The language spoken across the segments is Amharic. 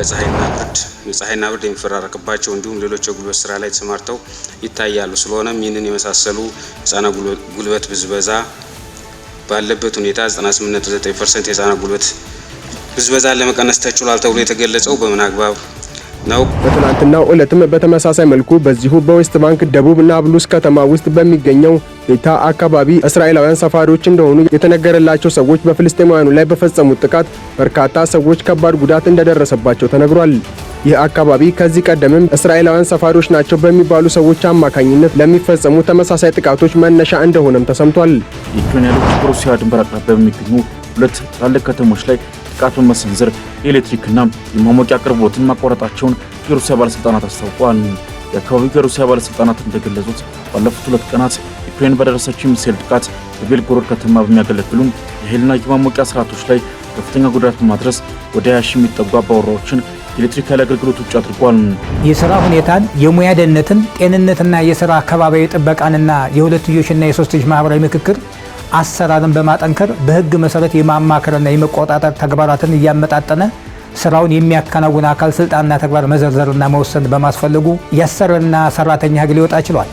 ለፀሐይና ብርድ የሚፈራረቅባቸው እንዲሁም ሌሎች የጉልበት ስራ ላይ ተሰማርተው ይታያሉ። ስለሆነም ይህንን የመሳሰሉ ህጻናት ጉልበት ብዝበዛ ባለበት ሁኔታ 98.9% የህጻናት ጉልበት ብዝበዛን ለመቀነስ ተችሏል ተብሎ የተገለጸው በምን አግባብ ነው? በትናንትናው ዕለትም በተመሳሳይ መልኩ በዚሁ በዌስት ባንክ ደቡብ ናብሉስ ከተማ ውስጥ በሚገኘው ቤታ አካባቢ እስራኤላውያን ሰፋሪዎች እንደሆኑ የተነገረላቸው ሰዎች በፍልስጤማውያኑ ላይ በፈጸሙት ጥቃት በርካታ ሰዎች ከባድ ጉዳት እንደደረሰባቸው ተነግሯል። ይህ አካባቢ ከዚህ ቀደምም እስራኤላውያን ሰፋሪዎች ናቸው በሚባሉ ሰዎች አማካኝነት ለሚፈጸሙ ተመሳሳይ ጥቃቶች መነሻ እንደሆነም ተሰምቷል። ዩክሬን ያለች ሩሲያ ድንበር አቅራቢያ በሚገኙ ሁለት ትላልቅ ከተሞች ላይ ጥቃቱን መሰንዘር የኤሌክትሪክና የማሞቂያ አቅርቦትን ማቋረጣቸውን የሩሲያ ባለስልጣናት አስታውቀዋል። የአካባቢው የሩሲያ ባለስልጣናት እንደገለጹት ባለፉት 2 ቀናት ዩክሬን በደረሰችው ሚሳኤል ጥቃት በቤልጎሮድ ከተማ በሚያገለግሉ የኃይልና የማሞቂያ ስርዓቶች ላይ ከፍተኛ ጉዳት በማድረስ ወደ 20 የሚጠጉ አባወራዎችን የኤሌክትሪክ ኃይል አገልግሎት ውጭ አድርጓል። የሥራ ሁኔታን፣ የሙያ ደህንነትን፣ ጤንነትና የሥራ አካባቢያዊ ጥበቃንና የሁለትዮሽና የሶስትዮሽ ማህበራዊ ምክክር አሰራርን በማጠንከር በህግ መሰረት የማማከርና የመቆጣጠር ተግባራትን እያመጣጠነ ስራውን የሚያከናውን አካል ስልጣንና ተግባር መዘርዘርና መወሰን በማስፈልጉ ያሰረና ሰራተኛ ህግ ሊወጣ ችሏል።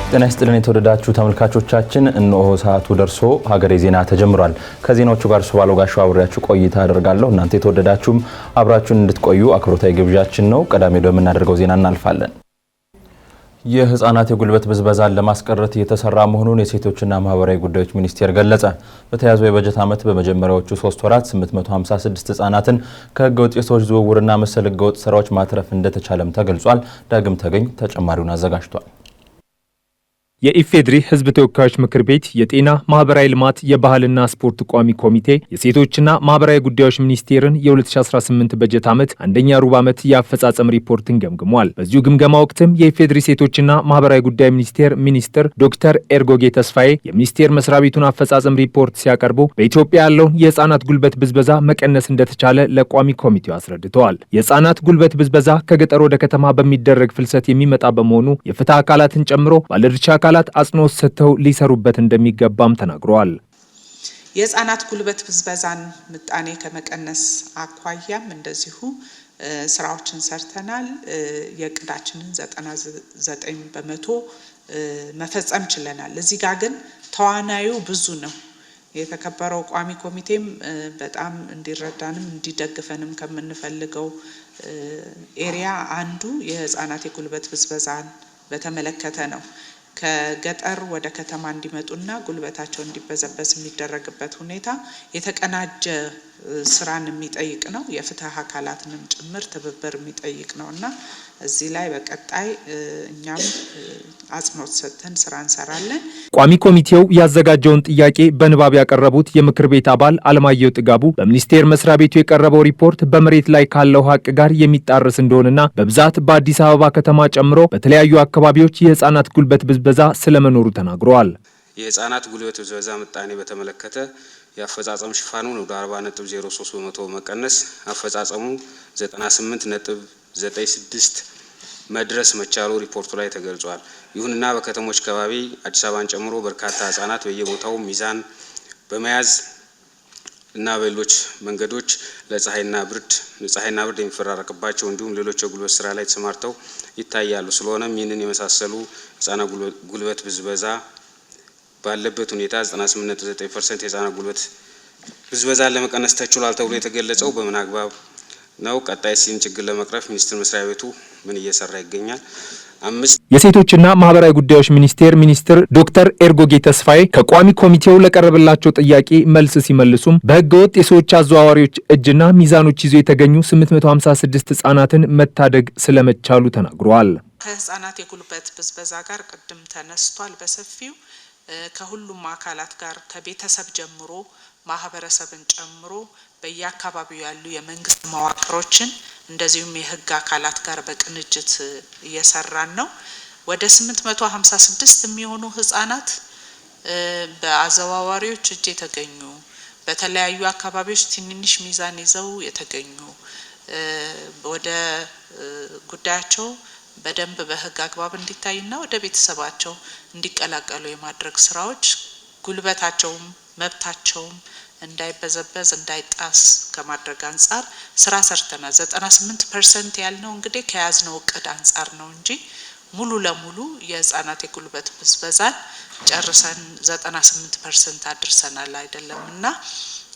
ጤና ይስጥልን የተወደዳችሁ ተመልካቾቻችን፣ እነሆ ሰዓቱ ደርሶ ሀገሬ ዜና ተጀምሯል። ከዜናዎቹ ጋር ሱባለው ጋሻው አብሬያችሁ ቆይታ አደርጋለሁ። እናንተ የተወደዳችሁም አብራችሁን እንድትቆዩ አክብሮታዊ ግብዣችን ነው። ቀዳሚ ወደምናደርገው ዜና እናልፋለን። የህፃናት የጉልበት ብዝበዛን ለማስቀረት እየተሰራ መሆኑን የሴቶችና ማህበራዊ ጉዳዮች ሚኒስቴር ገለጸ። በተያዘው የበጀት ዓመት በመጀመሪያዎቹ 3 ወራት 856 ህፃናትን ከህገወጥ የሰዎች ዝውውርና መሰል ህገወጥ ስራዎች ማትረፍ እንደተቻለም ተገልጿል። ዳግም ተገኝ ተጨማሪውን አዘጋጅቷል። የኢፌድሪ ህዝብ ተወካዮች ምክር ቤት የጤና ማህበራዊ ልማት የባህልና ስፖርት ቋሚ ኮሚቴ የሴቶችና ማህበራዊ ጉዳዮች ሚኒስቴርን የ2018 በጀት ዓመት አንደኛ ሩብ ዓመት የአፈጻጸም ሪፖርትን ገምግሟል። በዚሁ ግምገማ ወቅትም የኢፌድሪ ሴቶችና ማህበራዊ ጉዳይ ሚኒስቴር ዶክተር ኤርጎጌ ተስፋዬ የሚኒስቴር መስሪያ ቤቱን አፈጻጸም ሪፖርት ሲያቀርቡ በኢትዮጵያ ያለውን የህፃናት ጉልበት ብዝበዛ መቀነስ እንደተቻለ ለቋሚ ኮሚቴው አስረድተዋል። የህፃናት ጉልበት ብዝበዛ ከገጠር ወደ ከተማ በሚደረግ ፍልሰት የሚመጣ በመሆኑ የፍትህ አካላትን ጨምሮ ባለድርሻ አካላት አጽንኦት ሰጥተው ሊሰሩበት እንደሚገባም ተናግረዋል። የህፃናት ጉልበት ብዝበዛን ምጣኔ ከመቀነስ አኳያም እንደዚሁ ስራዎችን ሰርተናል። የእቅዳችንን 99% መፈጸም ችለናል። እዚህ ጋር ግን ተዋናዩ ብዙ ነው። የተከበረው ቋሚ ኮሚቴም በጣም እንዲረዳንም እንዲደግፈንም ከምንፈልገው ኤሪያ አንዱ የህፃናት የጉልበት ብዝበዛን በተመለከተ ነው። ከገጠር ወደ ከተማ እንዲመጡና ጉልበታቸው እንዲበዘበዝ የሚደረግበት ሁኔታ የተቀናጀ ስራን የሚጠይቅ ነው። የፍትህ አካላትንም ጭምር ትብብር የሚጠይቅ ነውና እዚህ ላይ በቀጣይ እኛም አጽንኦት ሰጥተን ስራ እንሰራለን። ቋሚ ኮሚቴው ያዘጋጀውን ጥያቄ በንባብ ያቀረቡት የምክር ቤት አባል አለማየሁ ጥጋቡ በሚኒስቴር መስሪያ ቤቱ የቀረበው ሪፖርት በመሬት ላይ ካለው ሀቅ ጋር የሚጣረስ እንደሆነና በብዛት በአዲስ አበባ ከተማ ጨምሮ በተለያዩ አካባቢዎች የህፃናት ጉልበት ብዝበዛ ስለመኖሩ ተናግረዋል። የህፃናት ጉልበት ብዝበዛ ምጣኔ በተመለከተ የአፈጻጸም ሽፋኑን ወደ 40.03% መቀነስ አፈጻጸሙ 98.96 መድረስ መቻሉ ሪፖርቱ ላይ ተገልጿል። ይሁንና በከተሞች አካባቢ አዲስ አበባን ጨምሮ በርካታ ህፃናት በየቦታው ሚዛን በመያዝ እና በሌሎች መንገዶች ለፀሐይና ብርድ የሚፈራረቅባቸው እንዲሁም ሌሎች የጉልበት ስራ ላይ ተሰማርተው ይታያሉ። ስለሆነም ይህንን የመሳሰሉ ህፃናት ጉልበት ብዝበዛ ባለበት ሁኔታ 98.9% የህፃናት ጉልበት ብዝበዛን ለመቀነስ ተችሏል ተብሎ የተገለጸው በምን አግባብ ነው? ቀጣይ ሲን ችግር ለመቅረፍ ሚኒስቴር መስሪያ ቤቱ ምን እየሰራ ይገኛል? የሴቶችና ማህበራዊ ጉዳዮች ሚኒስትር ዶክተር ኤርጎጌ ተስፋዬ ከቋሚ ኮሚቴው ለቀረበላቸው ጥያቄ መልስ ሲመልሱም በህገወጥ የሰዎች አዘዋዋሪዎች እጅና ሚዛኖች ይዘው የተገኙ 856 ህጻናትን መታደግ ስለመቻሉ ተናግረዋል። ከህጻናት የጉልበት ብዝበዛ ጋር ቅድም ተነስቷል በሰፊው ከሁሉም አካላት ጋር ከቤተሰብ ጀምሮ ማህበረሰብን ጨምሮ በየአካባቢው ያሉ የመንግስት መዋቅሮችን እንደዚሁም የህግ አካላት ጋር በቅንጅት እየሰራን ነው። ወደ 856 የሚሆኑ ህጻናት በአዘዋዋሪዎች እጅ የተገኙ በተለያዩ አካባቢዎች ትንንሽ ሚዛን ይዘው የተገኙ ወደ ጉዳያቸው በደንብ በህግ አግባብ እንዲታይና ወደ ቤተሰባቸው እንዲቀላቀሉ የማድረግ ስራዎች ጉልበታቸውም መብታቸውም እንዳይበዘበዝ እንዳይጣስ ከማድረግ አንጻር ስራ ሰርተናል። 98% ያልነው እንግዲህ ከያዝነው እቅድ አንጻር ነው እንጂ ሙሉ ለሙሉ የህፃናት የጉልበት ብዝበዛን ጨርሰን 98% አድርሰናል አይደለምና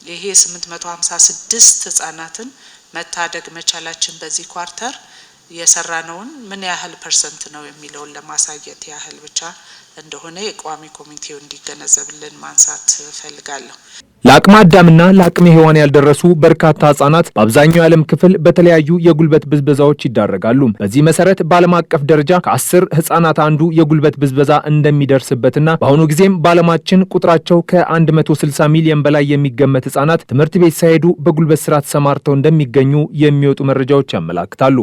ይሄ 856 ህፃናትን መታደግ መቻላችን በዚህ ኳርተር የሰራነውን ምን ያህል ፐርሰንት ነው የሚለውን ለማሳየት ያህል ብቻ እንደሆነ የቋሚ ኮሚቴው እንዲገነዘብልን ማንሳት ፈልጋለሁ። ለአቅመ አዳምና ለአቅመ ሔዋን ያልደረሱ በርካታ ህጻናት በአብዛኛው የዓለም ክፍል በተለያዩ የጉልበት ብዝበዛዎች ይዳረጋሉ። በዚህ መሰረት በዓለም አቀፍ ደረጃ ከ10 ህጻናት አንዱ የጉልበት ብዝበዛ እንደሚደርስበትና በአሁኑ ጊዜም በዓለማችን ቁጥራቸው ከ160 ሚሊዮን በላይ የሚገመት ህጻናት ትምህርት ቤት ሳይሄዱ በጉልበት ስራ ተሰማርተው እንደሚገኙ የሚወጡ መረጃዎች ያመላክታሉ።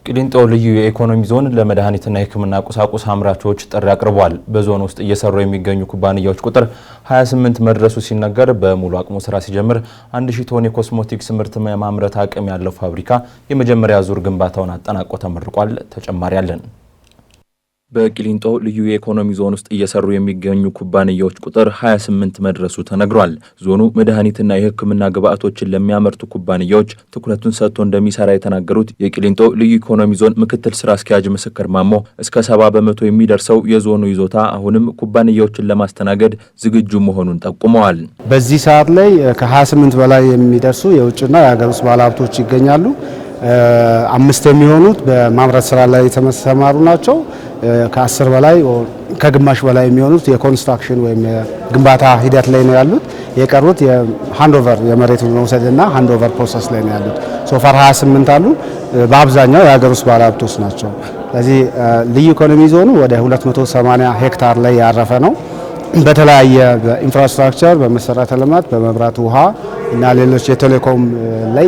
ቂሊንጦ ልዩ የኢኮኖሚ ዞን ለመድኃኒትና የሕክምና ቁሳቁስ አምራቾች ጥሪ አቅርቧል። በዞን ውስጥ እየሰሩ የሚገኙ ኩባንያዎች ቁጥር 28 መድረሱ ሲነገር በሙሉ አቅሙ ስራ ሲጀምር 1000 ቶን የኮስሞቲክስ ምርት ማምረት አቅም ያለው ፋብሪካ የመጀመሪያ ዙር ግንባታውን አጠናቆ ተመርቋል። ተጨማሪ አለን። በቂሊንጦ ልዩ የኢኮኖሚ ዞን ውስጥ እየሰሩ የሚገኙ ኩባንያዎች ቁጥር 28 መድረሱ ተነግሯል። ዞኑ መድኃኒትና የሕክምና ግብአቶችን ለሚያመርቱ ኩባንያዎች ትኩረቱን ሰጥቶ እንደሚሰራ የተናገሩት የቂሊንጦ ልዩ ኢኮኖሚ ዞን ምክትል ስራ አስኪያጅ ምስክር ማሞ እስከ 70 በመቶ የሚደርሰው የዞኑ ይዞታ አሁንም ኩባንያዎችን ለማስተናገድ ዝግጁ መሆኑን ጠቁመዋል። በዚህ ሰዓት ላይ ከ28 በላይ የሚደርሱ የውጭና የሀገር ውስጥ ባለሀብቶች ይገኛሉ። 5 የሚሆኑት በማምረት ስራ ላይ የተሰማሩ ናቸው። ከ10 በላይ ከግማሽ በላይ የሚሆኑት የኮንስትራክሽን ወይም የግንባታ ሂደት ላይ ነው ያሉት። የቀሩት የሃንዶቨር የመሬቱን መውሰድና ሃንዶቨር ፕሮሰስ ላይ ነው ያሉት። ሶፋር 28 አሉ። በአብዛኛው የሀገር ውስጥ ባለሀብቶች ናቸው። ስለዚህ ልዩ ኢኮኖሚ ዞኑ ወደ 280 ሄክታር ላይ ያረፈ ነው። በተለያየ በኢንፍራስትራክቸር፣ በመሰረተ ልማት፣ በመብራት ውሃ እና ሌሎች የቴሌኮም ላይ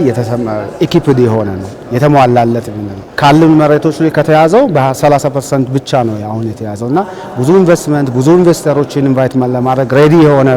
ኢኪፕድ የሆነ ነው የተሟላለት ነው። ካሉን መሬቶች ላይ ከተያዘው በ30% ብቻ ነው አሁን የተያዘው እና ብዙ ኢንቨስትመንት ብዙ ኢንቨስተሮችን ኢንቫይት ለማድረግ ሬዲ የሆነ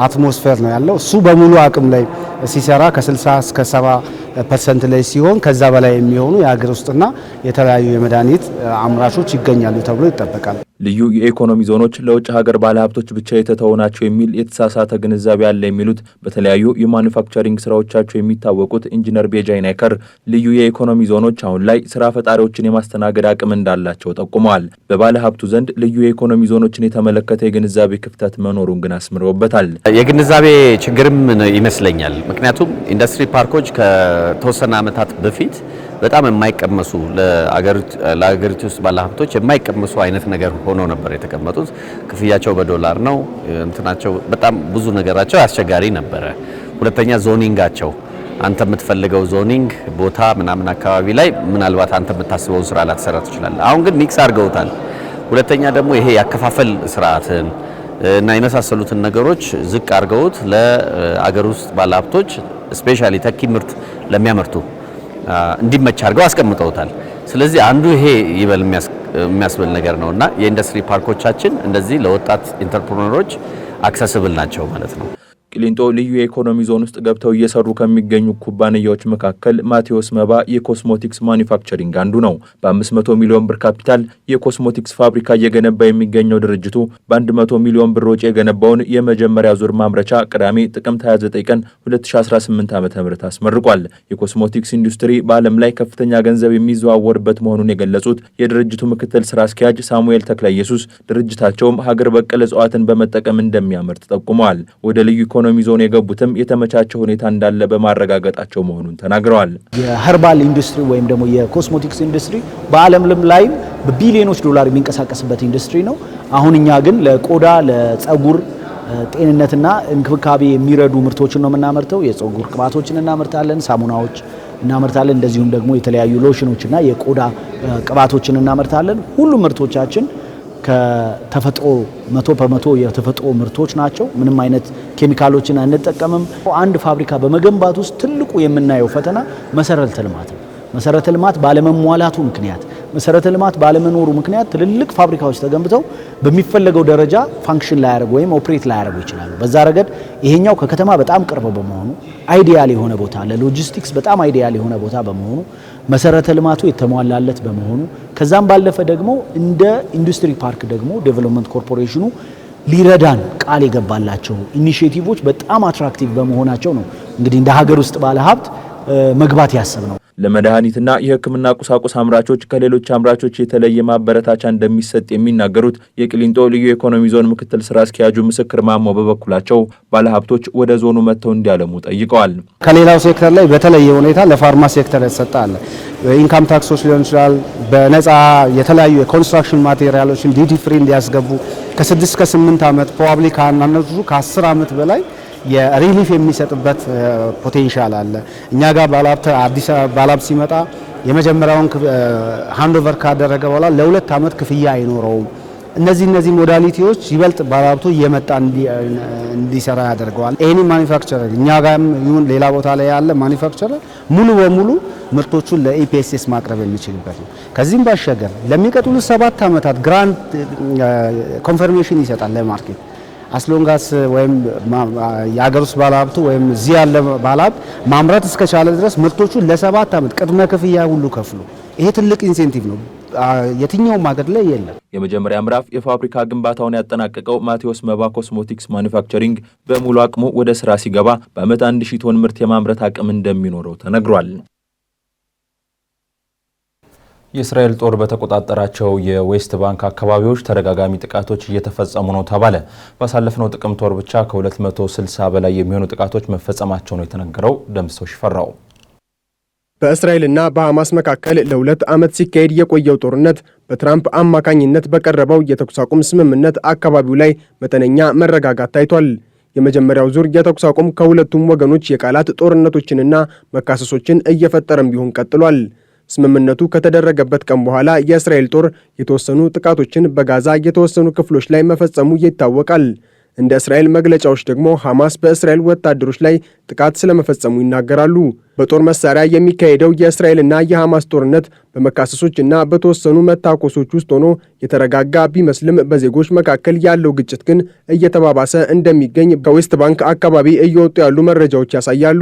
አትሞስፌር ነው ያለው። እሱ በሙሉ አቅም ላይ ሲሰራ ከ60 እስከ 70% ላይ ሲሆን ከዛ በላይ የሚሆኑ የሀገር ውስጥና የተለያዩ የመድኃኒት አምራቾች ይገኛሉ ተብሎ ይጠበቃል። ልዩ የኢኮኖሚ ዞኖች ለውጭ ሀገር ባለሀብቶች ብቻ የተተው ናቸው የሚል የተሳሳተ ግንዛቤ አለ የሚሉት በተለያዩ የማኑፋክቸሪንግ ስራዎቻቸው የሚታወቁት ኢንጂነር ቤጃይ ናይከር ልዩ የኢኮኖሚ ዞኖች አሁን ላይ ስራ ፈጣሪዎችን የማስተናገድ አቅም እንዳላቸው ጠቁመዋል። በባለሀብቱ ዘንድ ልዩ የኢኮኖሚ ዞኖችን የተመለከተ የግንዛቤ ክፍተት መኖሩን ግን አስምረውበታል። የግንዛቤ ችግርም ይመስለኛል። ምክንያቱም ኢንዱስትሪ ፓርኮች ከተወሰነ ዓመታት በፊት በጣም የማይቀመሱ ለአገሪቱ ውስጥ ባለሀብቶች የማይቀመሱ አይነት ነገር ሆኖ ነበር የተቀመጡት። ክፍያቸው በዶላር ነው። እንትናቸው በጣም ብዙ ነገራቸው አስቸጋሪ ነበረ። ሁለተኛ ዞኒንጋቸው አንተ የምትፈልገው ዞኒንግ ቦታ ምናምን አካባቢ ላይ ምናልባት አንተ የምታስበውን ስራ ላትሰራ ትችላለህ። አሁን ግን ሚክስ አድርገውታል። ሁለተኛ ደግሞ ይሄ ያከፋፈል ስርዓትን እና የመሳሰሉትን ነገሮች ዝቅ አድርገውት ለአገር ውስጥ ባለሀብቶች ስፔሻሊ ተኪ ምርት ለሚያመርቱ እንዲመች አድርገው አስቀምጠውታል። ስለዚህ አንዱ ይሄ ይበል የሚያስብል ነገር ነውና የኢንዱስትሪ ፓርኮቻችን እንደዚህ ለወጣት ኢንተርፕረነሮች አክሰስብል ናቸው ማለት ነው። ቂሊንጦ ልዩ የኢኮኖሚ ዞን ውስጥ ገብተው እየሰሩ ከሚገኙ ኩባንያዎች መካከል ማቴዎስ መባ የኮስሞቲክስ ማኒፋክቸሪንግ አንዱ ነው። በ500 ሚሊዮን ብር ካፒታል የኮስሞቲክስ ፋብሪካ እየገነባ የሚገኘው ድርጅቱ በ100 ሚሊዮን ብር ወጪ የገነባውን የመጀመሪያ ዙር ማምረቻ ቅዳሜ ጥቅምት 29 ቀን 2018 ዓ.ም አስመርቋል። የኮስሞቲክስ ኢንዱስትሪ በዓለም ላይ ከፍተኛ ገንዘብ የሚዘዋወርበት መሆኑን የገለጹት የድርጅቱ ምክትል ስራ አስኪያጅ ሳሙኤል ተክለ ኢየሱስ ድርጅታቸውም ሀገር በቀል እጽዋትን በመጠቀም እንደሚያመርት ጠቁመዋል። ወደ ልዩ ኢኮኖሚ ዞን የገቡትም የተመቻቸ ሁኔታ እንዳለ በማረጋገጣቸው መሆኑን ተናግረዋል። የኸርባል ኢንዱስትሪ ወይም ደግሞ የኮስሞቲክስ ኢንዱስትሪ በዓለም ላይ በቢሊዮኖች ዶላር የሚንቀሳቀስበት ኢንዱስትሪ ነው። አሁን እኛ ግን ለቆዳ ለጸጉር ጤንነትና እንክብካቤ የሚረዱ ምርቶችን ነው የምናመርተው። የጸጉር ቅባቶችን እናመርታለን፣ ሳሙናዎች እናመርታለን፣ እንደዚሁም ደግሞ የተለያዩ ሎሽኖችና የቆዳ ቅባቶችን እናመርታለን። ሁሉም ምርቶቻችን ከተፈጥሮ 100% የተፈጥሮ ምርቶች ናቸው። ምንም አይነት ኬሚካሎችን አንጠቀምም። አንድ ፋብሪካ በመገንባት ውስጥ ትልቁ የምናየው ፈተና መሰረተ ልማት ነው። መሰረተ ልማት ባለመሟላቱ ምክንያት መሰረተ ልማት ባለመኖሩ ምክንያት ትልልቅ ፋብሪካዎች ተገንብተው በሚፈለገው ደረጃ ፋንክሽን ላይ ያደርጉ ወይም ኦፕሬት ላይ ያደርጉ ይችላሉ። በዛ ረገድ ይሄኛው ከከተማ በጣም ቅርብ በመሆኑ አይዲያል የሆነ ቦታ ለሎጂስቲክስ በጣም አይዲያል የሆነ ቦታ በመሆኑ መሰረተ ልማቱ የተሟላለት በመሆኑ ከዛም ባለፈ ደግሞ እንደ ኢንዱስትሪ ፓርክ ደግሞ ዴቨሎፕመንት ኮርፖሬሽኑ ሊረዳን ቃል የገባላቸው ኢኒሼቲቮች በጣም አትራክቲቭ በመሆናቸው ነው እንግዲህ እንደ ሀገር ውስጥ ባለሀብት መግባት ያሰብ ነው። ለመድኃኒትና የሕክምና ቁሳቁስ አምራቾች ከሌሎች አምራቾች የተለየ ማበረታቻ እንደሚሰጥ የሚናገሩት የቅሊንጦ ልዩ ኢኮኖሚ ዞን ምክትል ስራ አስኪያጁ ምስክር ማሞ በበኩላቸው ባለሀብቶች ወደ ዞኑ መጥተው እንዲያለሙ ጠይቀዋል። ከሌላው ሴክተር ላይ በተለየ ሁኔታ ለፋርማ ሴክተር የተሰጠ አለ። ኢንካም ታክሶች ሊሆን ይችላል፣ በነፃ የተለያዩ የኮንስትራክሽን ማቴሪያሎችን ዲቲ ፍሪ እንዲያስገቡ ከ6 እስከ 8 ዓመት ፕሮባብሊ ከአናነሱ ከ10 ዓመት በላይ የሪሊፍ የሚሰጥበት ፖቴንሻል አለ። እኛ ጋር አዲስ ባለሀብት ሲመጣ የመጀመሪያውን ሃንዶቨር ካደረገ በኋላ ለ2 ዓመት ክፍያ አይኖረውም። እነዚህ ሞዳሊቲዎች ይበልጥ ባለሀብቱ እየመጣ እንዲሰራ ያደርገዋል። ኤኒ ማኒፋክቸረር እኛ ጋርም ይሁን ሌላ ቦታ ላይ ያለ ማኒፋክቸረር ሙሉ በሙሉ ምርቶቹን ለኢፒኤስኤስ ማቅረብ የሚችልበት ነው። ከዚህም ባሻገር ለሚቀጥሉት 7 ዓመታት ግራንት ኮንፈርሜሽን ይሰጣል ለማርኬት አስሎንጋስ ወይም የሀገር ውስጥ ባለሀብቱ ወይም እዚህ ያለ ባለሀብት ማምረት እስከቻለ ድረስ ምርቶቹን ለ7 ዓመት ቅድመ ክፍያ ሁሉ ከፍሎ ይሄ ትልቅ ኢንሴንቲቭ ነው። የትኛውም ሀገር ላይ የለም። የመጀመሪያ ምዕራፍ የፋብሪካ ግንባታውን ያጠናቀቀው ማቴዎስ መባ ኮስሞቲክስ ማኑፋክቸሪንግ በሙሉ አቅሙ ወደ ስራ ሲገባ በዓመት 1000 ቶን ምርት የማምረት አቅም እንደሚኖረው ተነግሯል። የእስራኤል ጦር በተቆጣጠራቸው የዌስት ባንክ አካባቢዎች ተደጋጋሚ ጥቃቶች እየተፈጸሙ ነው ተባለ። ባሳለፍነው ጥቅምት ወር ብቻ ከ260 በላይ የሚሆኑ ጥቃቶች መፈጸማቸው ነው የተነገረው። ደምሰው ሽፈራው በእስራኤልና በሐማስ መካከል ለ2 ዓመት ሲካሄድ የቆየው ጦርነት በትራምፕ አማካኝነት በቀረበው የተኩስ አቁም ስምምነት አካባቢው ላይ መጠነኛ መረጋጋት ታይቷል። የመጀመሪያው ዙር የተኩስ አቁም ከሁለቱም ወገኖች የቃላት ጦርነቶችንና መካሰሶችን እየፈጠረም ቢሆን ቀጥሏል። ስምምነቱ ከተደረገበት ቀን በኋላ የእስራኤል ጦር የተወሰኑ ጥቃቶችን በጋዛ የተወሰኑ ክፍሎች ላይ መፈጸሙ ይታወቃል። እንደ እስራኤል መግለጫዎች ደግሞ ሐማስ በእስራኤል ወታደሮች ላይ ጥቃት ስለመፈጸሙ ይናገራሉ። በጦር መሳሪያ የሚካሄደው የእስራኤልና የሐማስ ጦርነት በመካሰሶችና በተወሰኑ መታኮሶች ውስጥ ሆኖ የተረጋጋ ቢመስልም በዜጎች መካከል ያለው ግጭት ግን እየተባባሰ እንደሚገኝ ከዌስት ባንክ አካባቢ እየወጡ ያሉ መረጃዎች ያሳያሉ።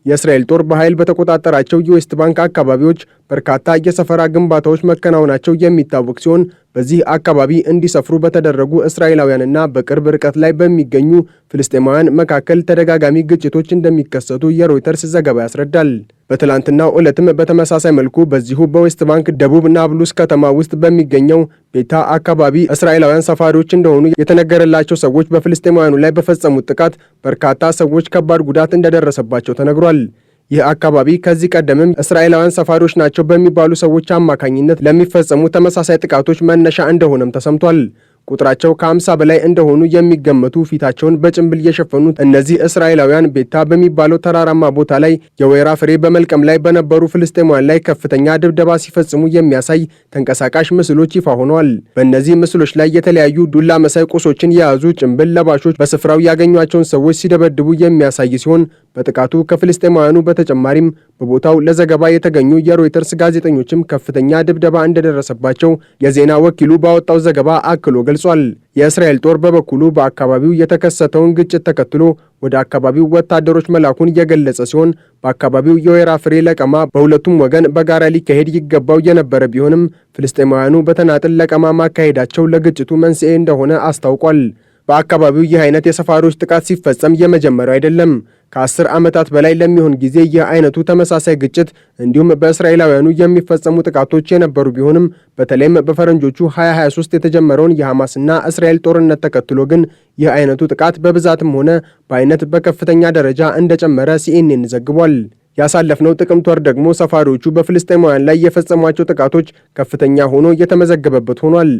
የእስራኤል ጦር በኃይል በተቆጣጠራቸው የዌስት ባንክ አካባቢዎች በርካታ የሰፈራ ግንባታዎች መከናወናቸው የሚታወቅ ሲሆን በዚህ አካባቢ እንዲሰፍሩ በተደረጉ እስራኤላውያንና በቅርብ ርቀት ላይ በሚገኙ ፍልስጤማውያን መካከል ተደጋጋሚ ግጭቶች እንደሚከሰቱ የሮይተርስ ዘገባ ያስረዳል። በትላንትናው ዕለትም በተመሳሳይ መልኩ በዚሁ በዌስት ባንክ ደቡብ ናብሉስ ከተማ ውስጥ በሚገኘው ቤታ አካባቢ እስራኤላውያን ሰፋሪዎች እንደሆኑ የተነገረላቸው ሰዎች በፍልስጤማውያኑ ላይ በፈጸሙት ጥቃት በርካታ ሰዎች ከባድ ጉዳት እንደደረሰባቸው ተነግሯል። ይህ አካባቢ ከዚህ ቀደምም እስራኤላውያን ሰፋሪዎች ናቸው በሚባሉ ሰዎች አማካኝነት ለሚፈጸሙ ተመሳሳይ ጥቃቶች መነሻ እንደሆነም ተሰምቷል። ቁጥራቸው ከ50 በላይ እንደሆኑ የሚገመቱ ፊታቸውን በጭንብል የሸፈኑት እነዚህ እስራኤላውያን ቤታ በሚባለው ተራራማ ቦታ ላይ የወይራ ፍሬ በመልቀም ላይ በነበሩ ፍልስጤማውያን ላይ ከፍተኛ ድብደባ ሲፈጽሙ የሚያሳይ ተንቀሳቃሽ ምስሎች ይፋ ሆነዋል። በእነዚህ ምስሎች ላይ የተለያዩ ዱላ መሳይ ቁሶችን የያዙ ጭንብል ለባሾች በስፍራው ያገኟቸውን ሰዎች ሲደበድቡ የሚያሳይ ሲሆን በጥቃቱ ከፍልስጤማውያኑ በተጨማሪም በቦታው ለዘገባ የተገኙ የሮይተርስ ጋዜጠኞችም ከፍተኛ ድብደባ እንደደረሰባቸው የዜና ወኪሉ ባወጣው ዘገባ አክሎ ገልጿል። የእስራኤል ጦር በበኩሉ በአካባቢው የተከሰተውን ግጭት ተከትሎ ወደ አካባቢው ወታደሮች መላኩን የገለጸ ሲሆን በአካባቢው የወይራ ፍሬ ለቀማ በሁለቱም ወገን በጋራ ሊካሄድ ይገባው የነበረ ቢሆንም ፍልስጤማውያኑ በተናጥል ለቀማ ማካሄዳቸው ለግጭቱ መንስኤ እንደሆነ አስታውቋል። በአካባቢው ይህ አይነት የሰፋሪዎች ጥቃት ሲፈጸም የመጀመሪያው አይደለም። ከ10 ዓመታት በላይ ለሚሆን ጊዜ ይህ አይነቱ ተመሳሳይ ግጭት እንዲሁም በእስራኤላውያኑ የሚፈጸሙ ጥቃቶች የነበሩ ቢሆንም በተለይም በፈረንጆቹ 2023 የተጀመረውን የሐማስና እስራኤል ጦርነት ተከትሎ ግን ይህ አይነቱ ጥቃት በብዛትም ሆነ በአይነት በከፍተኛ ደረጃ እንደጨመረ ሲኤንኤን ዘግቧል። ያሳለፍነው ጥቅምት ወር ደግሞ ሰፋሪዎቹ በፍልስጤማውያን ላይ የፈጸሟቸው ጥቃቶች ከፍተኛ ሆኖ የተመዘገበበት ሆኗል።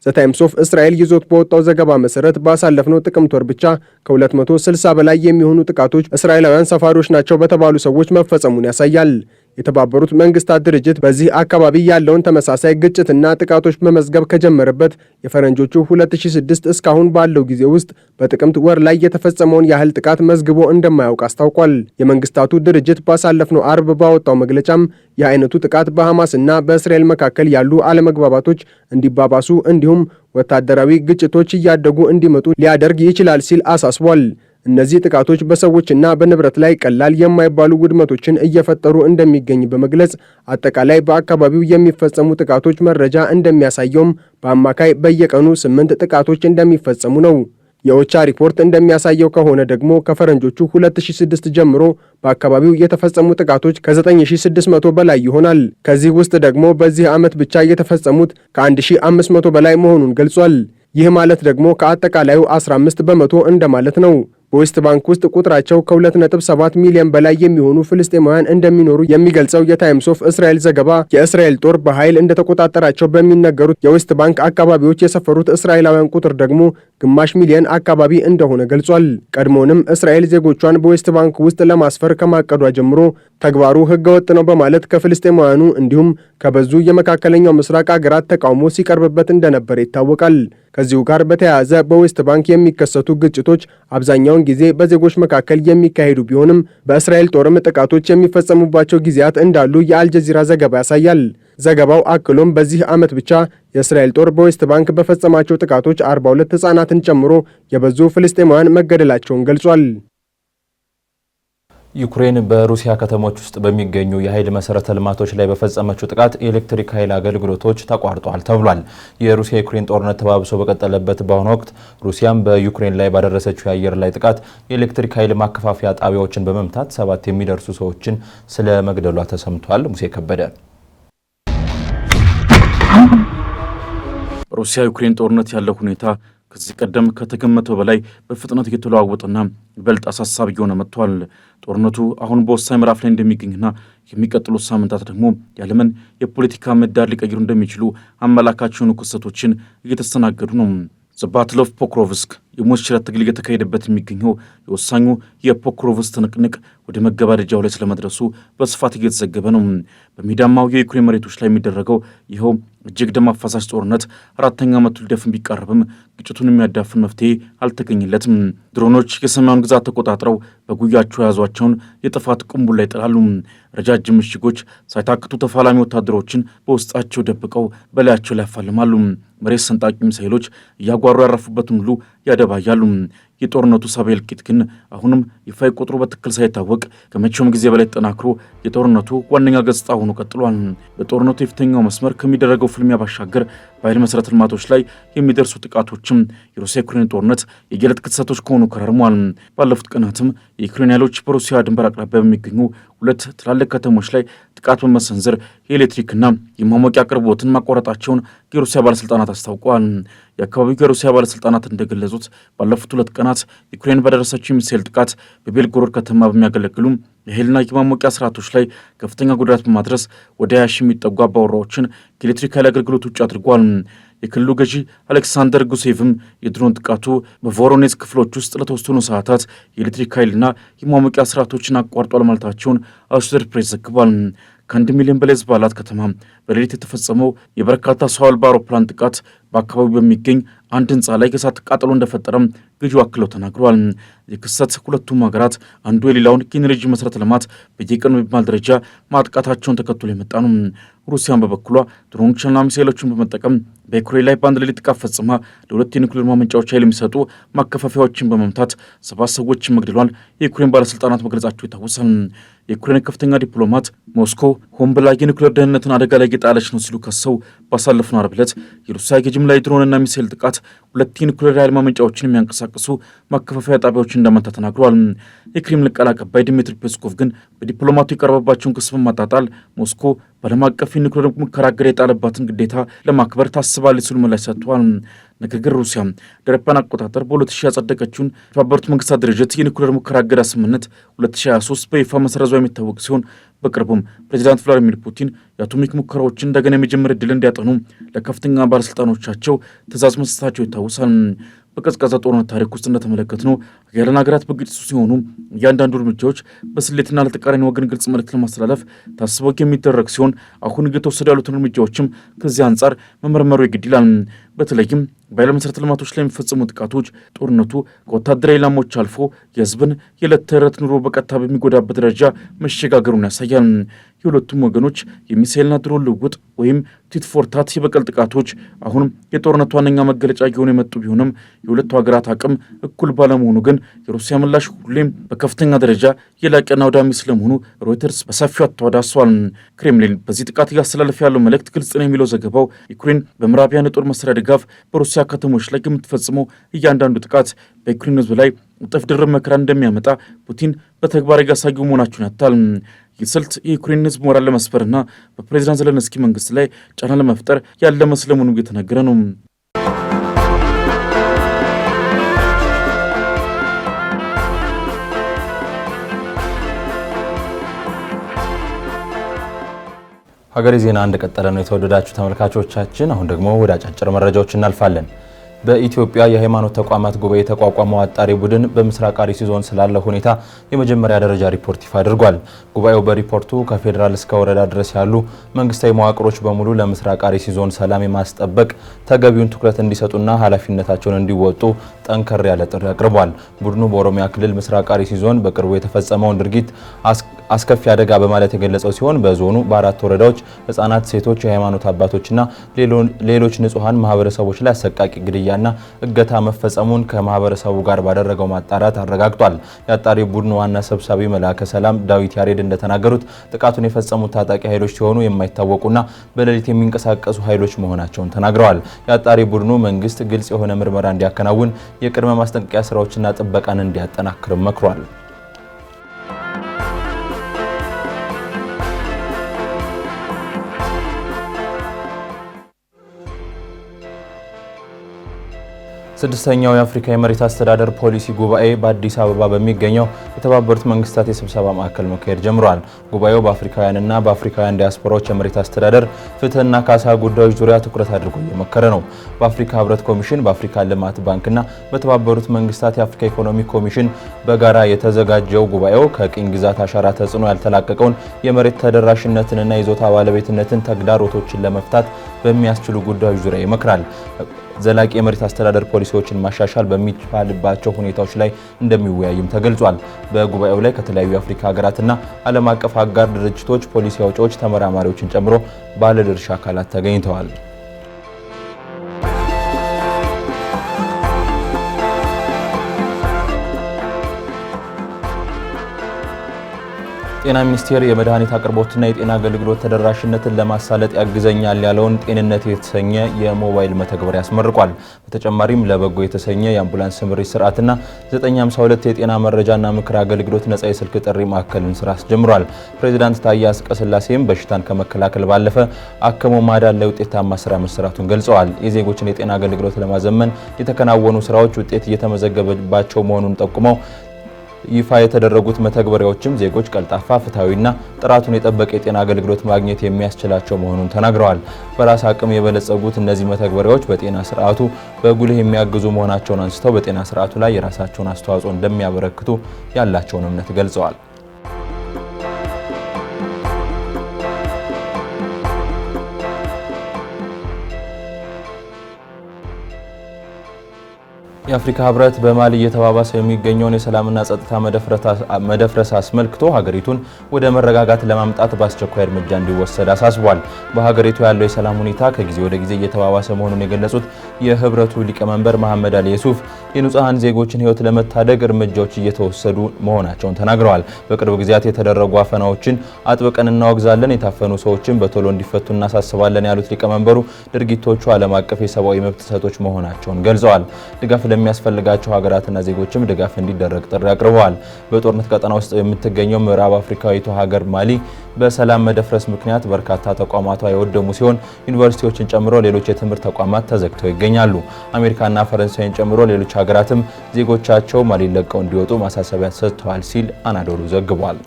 ዘታይምስ ኦፍ እስራኤል ይዞት በወጣው ዘገባ መሰረት ባሳለፍነው ጥቅምት ወር ብቻ ከ260 በላይ የሚሆኑ ጥቃቶች እስራኤላውያን ሰፋሪዎች ናቸው በተባሉ ሰዎች መፈጸሙን ያሳያል። የተባበሩት መንግስታት ድርጅት በዚህ አካባቢ ያለውን ተመሳሳይ ግጭትና ጥቃቶች መመዝገብ ከጀመረበት የፈረንጆቹ 2006 እስካሁን ባለው ጊዜ ውስጥ በጥቅምት ወር ላይ የተፈጸመውን ያህል ጥቃት መዝግቦ እንደማያውቅ አስታውቋል። የመንግስታቱ ድርጅት ባሳለፍነው አርብ ባወጣው መግለጫም የአይነቱ ጥቃት በሐማስና በእስራኤል መካከል ያሉ አለመግባባቶች እንዲባባሱ እንዲሁም ወታደራዊ ግጭቶች እያደጉ እንዲመጡ ሊያደርግ ይችላል ሲል አሳስቧል። እነዚህ ጥቃቶች በሰዎችና በንብረት ላይ ቀላል የማይባሉ ውድመቶችን እየፈጠሩ እንደሚገኝ በመግለጽ አጠቃላይ በአካባቢው የሚፈጸሙ ጥቃቶች መረጃ እንደሚያሳየውም በአማካይ በየቀኑ 8 ጥቃቶች እንደሚፈጸሙ ነው። የኦቻ ሪፖርት እንደሚያሳየው ከሆነ ደግሞ ከፈረንጆቹ 2006 ጀምሮ በአካባቢው የተፈጸሙ ጥቃቶች ከ9600 በላይ ይሆናል። ከዚህ ውስጥ ደግሞ በዚህ ዓመት ብቻ የተፈጸሙት ከ1500 በላይ መሆኑን ገልጿል። ይህ ማለት ደግሞ ከአጠቃላዩ 15 በመቶ እንደማለት ነው። በዌስት ባንክ ውስጥ ቁጥራቸው ከ2.7 ሚሊዮን በላይ የሚሆኑ ፍልስጤማውያን እንደሚኖሩ የሚገልጸው የታይምስ ኦፍ እስራኤል ዘገባ የእስራኤል ጦር በኃይል እንደተቆጣጠራቸው በሚነገሩት የዌስት ባንክ አካባቢዎች የሰፈሩት እስራኤላውያን ቁጥር ደግሞ ግማሽ ሚሊዮን አካባቢ እንደሆነ ገልጿል። ቀድሞውንም እስራኤል ዜጎቿን በዌስት ባንክ ውስጥ ለማስፈር ከማቀዷ ጀምሮ ተግባሩ ሕገወጥ ነው በማለት ከፍልስጤማውያኑ እንዲሁም ከበዙ የመካከለኛው ምስራቅ አገራት ተቃውሞ ሲቀርብበት እንደነበር ይታወቃል። ከዚሁ ጋር በተያያዘ በዌስት ባንክ የሚከሰቱ ግጭቶች አብዛኛውን ጊዜ በዜጎች መካከል የሚካሄዱ ቢሆንም በእስራኤል ጦርም ጥቃቶች የሚፈጸሙባቸው ጊዜያት እንዳሉ የአልጀዚራ ዘገባ ያሳያል። ዘገባው አክሎም በዚህ ዓመት ብቻ የእስራኤል ጦር በዌስት ባንክ በፈጸማቸው ጥቃቶች 42 ሕፃናትን ጨምሮ የበዙ ፍልስጤማውያን መገደላቸውን ገልጿል። ዩክሬን በሩሲያ ከተሞች ውስጥ በሚገኙ የኃይል መሰረተ ልማቶች ላይ በፈጸመችው ጥቃት የኤሌክትሪክ ኃይል አገልግሎቶች ተቋርጠዋል ተብሏል። የሩሲያ ዩክሬን ጦርነት ተባብሶ በቀጠለበት በአሁኑ ወቅት ሩሲያም በዩክሬን ላይ ባደረሰችው የአየር ላይ ጥቃት የኤሌክትሪክ ኃይል ማከፋፈያ ጣቢያዎችን በመምታት 7 የሚደርሱ ሰዎችን ስለ መግደሏ ተሰምቷል። ሙሴ ከበደ ሩሲያ ዩክሬን ጦርነት ያለው ሁኔታ ከዚህ ቀደም ከተገመተው በላይ በፍጥነት እየተለዋወጠና ይበልጥ አሳሳቢ እየሆነ መጥቷል። ጦርነቱ አሁን በወሳኝ ምዕራፍ ላይ እንደሚገኝና የሚቀጥሉት ሳምንታት ደግሞ የዓለምን የፖለቲካ ምህዳር ሊቀይሩ እንደሚችሉ አመላካች የሆኑ ክስተቶችን እየተስተናገዱ ነው። ዘባትል ኦፍ ፖክሮቭስክ የሞት ሽረት ትግል እየተካሄደበት የሚገኘው የወሳኙ የፖክሮቭስክ ትንቅንቅ ወደ መገባደጃው ላይ ስለመድረሱ በስፋት እየተዘገበ ነው። በሜዳማው የዩክሬን መሬቶች ላይ የሚደረገው ይኸው እጅግ ደም አፋሳሽ ጦርነት 4ኛ ዓመቱ ሊደፍን ቢቃረብም ግጭቱን የሚያዳፍን መፍትሄ አልተገኘለትም። ድሮኖች የሰማዩን ግዛት ተቆጣጥረው በጉያቸው የያዟቸውን የጥፋት ቅንቡላ ይጥላሉ። ረጃጅም ምሽጎች ሳይታክቱ ተፋላሚ ወታደሮችን በውስጣቸው ደብቀው በላያቸው ላይ ያፋልማሉ። መሬት ሰንጣቂ ሚሳኤሎች እያጓሩ ያረፉበትን ሁሉ ያደባያሉ። የጦርነቱ ሰብአዊ እልቂት ግን አሁንም ይፋዊ ቁጥሩ በትክክል ሳይታወቅ ከመቼውም ጊዜ በላይ ተጠናክሮ የጦርነቱ ዋነኛ ገጽታ ሆኖ ቀጥሏል። በጦርነቱ የፊተኛው መስመር ከሚደረገው ፍልሚያ ባሻገር በኃይል መሰረተ ልማቶች ላይ የሚደርሱ ጥቃቶችም የሩሲያ ዩክሬን ጦርነት የየዕለት ክስተቶች ከሆኑ ከረርሟል። ባለፉት ቀናትም የዩክሬን ኃይሎች በሩሲያ ድንበር አቅራቢያ በሚገኙ 2 ትላልቅ ከተሞች ላይ ጥቃት በመሰንዘር የኤሌክትሪክና የማሞቂያ አቅርቦትን ማቋረጣቸውን የሩሲያ ባለስልጣናት አስታውቀዋል። የአካባቢው የሩሲያ ባለስልጣናት እንደገለጹት ባለፉት 2 ቀናት ዩክሬን በደረሰችው የሚሳኤል ጥቃት በቤልጎሮድ ከተማ በሚያገለግሉ የኃይልና የማሞቂያ ስርዓቶች ላይ ከፍተኛ ጉዳት በማድረስ ወደ 20 ሺህ የሚጠጉ አባወራዎችን ከኤሌክትሪክ ኃይል አገልግሎት ውጭ አድርጓል። የክልሉ ገዢ አሌክሳንደር ጉሴቭም የድሮን ጥቃቱ በቮሮኔዝ ክፍሎች ውስጥ ለተወሰኑ ሰዓታት የኤሌክትሪክ ኃይልና የማሞቂያ ስርዓቶችን አቋርጧል ማለታቸውን አሶሼትድ ፕሬስ ዘግቧል። ከ1 ሚሊዮን በላይ ሕዝብ ባላት ከተማ በሌሊት የተፈጸመው የበርካታ ሰው አልባ አውሮፕላን ጥቃት በአካባቢው በሚገኝ አንድ ህንፃ ላይ የእሳት ቃጠሎ እንደፈጠረም ገዢው አክለው ተናግረዋል። የክስተት ሁለቱም ሀገራት አንዱ የሌላውን የኢነርጂ መሰረተ ልማት በየቀኑ በሚባል ደረጃ ማጥቃታቸውን ተከትሎ የመጣ ነው። ሩሲያን በበኩሏ ድሮኖችንና ሚሳኤሎችን በመጠቀም በዩክሬን ላይ በአንድ ሌሊት ጥቃት ፈጽማ ለ2 የኒውክሌር ማመንጫዎች ኃይል የሚሰጡ ማከፋፈያዎችን በመምታት 7 ሰዎችን መግደሏን የዩክሬን ባለስልጣናት መግለጻቸው ይታወሳል። የዩክሬን ከፍተኛ ዲፕሎማት ሞስኮ ሆን ብላ የኒውክሌር ደህንነትን አደጋ ላይ የጣለች ነው ሲሉ ከሰው ባሳለፍነው ዓርብ ዕለት የሩሲያ የጅምላ የድሮንና ሚሳኤል ጥቃት 2 የኒውክሌር ኃይል ማመንጫዎችን የሚያንቀሳቅሱ ማከፋፈያ ጣቢያዎችን እንደመታ ተናግረዋል። የክሬምሊን ቃል አቀባይ ዲሚትሪ ፔስኮቭ ግን በዲፕሎማቱ የቀረበባቸውን ክስ በማጣጣል ሞስኮ በዓለም አቀፍ የኒውክሌር ሙከራ እገዳ የጣለባትን ግዴታ ለማክበር ታስባለች ሲሉ ምላሽ ሰጥተዋል። ነገር ግን ሩሲያ ለአውሮፓውያን አቆጣጠር በ2000 ያጸደቀችውን የተባበሩት መንግስታት ድርጅት የኒውክሌር ሙከራ እገዳ ስምምነት 2023 በይፋ መሰረዟ የሚታወቅ ሲሆን በቅርቡም ፕሬዚዳንት ቭላዲሚር ፑቲን የአቶሚክ ሙከራዎችን እንደገና የመጀመር ዕድል እንዲያጠኑ ለከፍተኛ ባለስልጣኖቻቸው ትእዛዝ መስጠታቸው ይታወሳል። በቀዝቃዛ ጦርነት ታሪክ ውስጥ እንደተመለከትነው ሀያላን ሀገራት በግጭቱ ሲሆኑ እያንዳንዱ እርምጃዎች በስሌትና ለተቃራኒ ወገን ግልጽ መልእክት ለማስተላለፍ ታስበው የሚደረግ ሲሆን አሁን እየተወሰዱ ያሉትን እርምጃዎችም ከዚህ አንጻር መመርመሩ ይግድ ይላል። በተለይም በኃይል መሰረተ ልማቶች ላይ የሚፈጸሙ ጥቃቶች ጦርነቱ ከወታደራዊ ኢላማዎች አልፎ የህዝብን የዕለት ተዕለት ኑሮ በቀጥታ በሚጎዳበት ደረጃ መሸጋገሩን ያሳያል። የሁለቱም ወገኖች የሚሳኤልና ድሮን ልውውጥ ወይም ቲት ፎር ታት የበቀል ጥቃቶች አሁንም የጦርነቱ ዋነኛ መገለጫ እየሆኑ የመጡ ቢሆንም የሁለቱ ሀገራት አቅም እኩል ባለመሆኑ ግን የሩሲያ ምላሽ ሁሌም በከፍተኛ ደረጃ የላቀና አውዳሚ ስለመሆኑ ሮይተርስ በሰፊው አስተዋዳሷል። ክሬምሊን በዚህ ጥቃት እያስተላለፈ ያለው መልእክት ግልጽ ነው የሚለው ዘገባው ዩክሬን በምዕራባውያን የጦር መሳሪያ ድጋፍ በሩሲያ ከተሞች ላይ የምትፈጽመው እያንዳንዱ ጥቃት በዩክሬን ሕዝብ ላይ እጥፍ ድርብ መከራ እንደሚያመጣ ፑቲን በተግባር እያሳዩ መሆናቸውን ያታል። ይህ ስልት የዩክሬን ሕዝብ ሞራል ለመስበርና በፕሬዚዳንት ዘለንስኪ መንግስት ላይ ጫና ለመፍጠር ያለ መስለሙን እየተነገረ ነው። ሀገሬ ዜና እንደቀጠለ ነው። የተወደዳችሁ ተመልካቾቻችን፣ አሁን ደግሞ ወደ አጫጭር መረጃዎች እናልፋለን። በኢትዮጵያ የሃይማኖት ተቋማት ጉባኤ የተቋቋመው አጣሪ ቡድን በምስራቅ አርሲ ዞን ስላለው ሁኔታ የመጀመሪያ ደረጃ ሪፖርት ይፋ አድርጓል። ጉባኤው በሪፖርቱ ከፌዴራል እስከ ወረዳ ድረስ ያሉ መንግስታዊ መዋቅሮች በሙሉ ለምስራቅ አርሲ ዞን ሰላም የማስጠበቅ ተገቢውን ትኩረት እንዲሰጡና ኃላፊነታቸውን እንዲወጡ ጠንከር ያለ ጥሪ አቅርቧል። ቡድኑ በኦሮሚያ ክልል ምስራቅ አርሲ ዞን በቅርቡ የተፈጸመውን ድርጊት አስከፊ አደጋ በማለት የገለጸው ሲሆን በዞኑ በአራት ወረዳዎች ህጻናት፣ ሴቶች፣ የሃይማኖት አባቶችና ሌሎች ንጹሃን ማህበረሰቦች ላይ አሰቃቂ ግድያና እገታ መፈጸሙን ከማህበረሰቡ ጋር ባደረገው ማጣራት አረጋግጧል። የአጣሪ ቡድኑ ዋና ሰብሳቢ መላከ ሰላም ዳዊት ያሬድ እንደተናገሩት ጥቃቱን የፈጸሙት ታጣቂ ኃይሎች ሲሆኑ የማይታወቁና በሌሊት የሚንቀሳቀሱ ኃይሎች መሆናቸውን ተናግረዋል። የአጣሪ ቡድኑ መንግስት ግልጽ የሆነ ምርመራ እንዲያከናውን፣ የቅድመ ማስጠንቀቂያ ስራዎችና ጥበቃን እንዲያጠናክር መክሯል። ስድስተኛው የአፍሪካ የመሬት አስተዳደር ፖሊሲ ጉባኤ በአዲስ አበባ በሚገኘው የተባበሩት መንግስታት የስብሰባ ማዕከል መካሄድ ጀምሯል። ጉባኤው በአፍሪካውያንና በአፍሪካውያን ዲያስፖራዎች የመሬት አስተዳደር፣ ፍትህና ካሳ ጉዳዮች ዙሪያ ትኩረት አድርጎ እየመከረ ነው። በአፍሪካ ህብረት ኮሚሽን፣ በአፍሪካ ልማት ባንክና በተባበሩት መንግስታት የአፍሪካ ኢኮኖሚ ኮሚሽን በጋራ የተዘጋጀው ጉባኤው ከቅኝ ግዛት አሻራ ተጽዕኖ ያልተላቀቀውን የመሬት ተደራሽነትንና ይዞታ ባለቤትነትን ተግዳሮቶችን ለመፍታት በሚያስችሉ ጉዳዮች ዙሪያ ይመክራል። ዘላቂ የመሬት አስተዳደር ፖሊሲዎችን ማሻሻል በሚቻልባቸው ሁኔታዎች ላይ እንደሚወያይም ተገልጿል። በጉባኤው ላይ ከተለያዩ የአፍሪካ ሀገራትና ዓለም አቀፍ አጋር ድርጅቶች፣ ፖሊሲ አውጪዎች፣ ተመራማሪዎችን ጨምሮ ባለድርሻ አካላት ተገኝተዋል። ጤና ሚኒስቴር የመድኃኒት አቅርቦትና የጤና አገልግሎት ተደራሽነትን ለማሳለጥ ያግዘኛል ያለውን ጤንነት የተሰኘ የሞባይል መተግበሪያ ያስመርቋል። በተጨማሪም ለበጎ የተሰኘ የአምቡላንስ ስምሪት ስርዓትና 952 የጤና መረጃና ምክር አገልግሎት ነጻ የስልክ ጥሪ ማዕከልን ስራ አስጀምሯል። ፕሬዚዳንት ታዬ አጽቀሥላሴም በሽታን ከመከላከል ባለፈ አክሞ ማዳን ላይ ውጤታማ ስራ መሰራቱን ገልጸዋል። የዜጎችን የጤና አገልግሎት ለማዘመን የተከናወኑ ስራዎች ውጤት እየተመዘገበባቸው መሆኑን ጠቁመው ይፋ የተደረጉት መተግበሪያዎችም ዜጎች ቀልጣፋ፣ ፍትሐዊና ጥራቱን የጠበቀ የጤና አገልግሎት ማግኘት የሚያስችላቸው መሆኑን ተናግረዋል። በራስ አቅም የበለጸጉት እነዚህ መተግበሪያዎች በጤና ስርዓቱ በጉልህ የሚያግዙ መሆናቸውን አንስተው በጤና ስርዓቱ ላይ የራሳቸውን አስተዋጽኦ እንደሚያበረክቱ ያላቸውን እምነት ገልጸዋል። የአፍሪካ ህብረት በማሊ እየተባባሰ የሚገኘውን የሰላምና ጸጥታ መደፍረስ አስመልክቶ ሀገሪቱን ወደ መረጋጋት ለማምጣት በአስቸኳይ እርምጃ እንዲወሰድ አሳስቧል። በሀገሪቱ ያለው የሰላም ሁኔታ ከጊዜ ወደ ጊዜ እየተባባሰ መሆኑን የገለጹት የህብረቱ ሊቀመንበር መሐመድ አሊ የሱፍ የንጹሃን ዜጎችን ህይወት ለመታደግ እርምጃዎች እየተወሰዱ መሆናቸውን ተናግረዋል። በቅርብ ጊዜያት የተደረጉ አፈናዎችን አጥብቀን እናወግዛለን፣ የታፈኑ ሰዎችን በቶሎ እንዲፈቱ እናሳስባለን ያሉት ሊቀመንበሩ ድርጊቶቹ ዓለም አቀፍ የሰብአዊ መብት ጥሰቶች መሆናቸውን ገልጸዋል። ድጋፍ ለሚያስፈልጋቸው ሀገራትና ዜጎችም ድጋፍ እንዲደረግ ጥሪ አቅርበዋል። በጦርነት ቀጠና ውስጥ የምትገኘው ምዕራብ አፍሪካዊቱ ሀገር ማሊ በሰላም መደፍረስ ምክንያት በርካታ ተቋማቷ የወደሙ ሲሆን ዩኒቨርሲቲዎችን ጨምሮ ሌሎች የትምህርት ተቋማት ተዘግተው ይገኛሉ። አሜሪካና ፈረንሳይን ጨምሮ ሌሎች ሀገራትም ዜጎቻቸው ማሊን ለቀው እንዲወጡ ማሳሰቢያ ሰጥተዋል ሲል አናዶሉ ዘግቧል።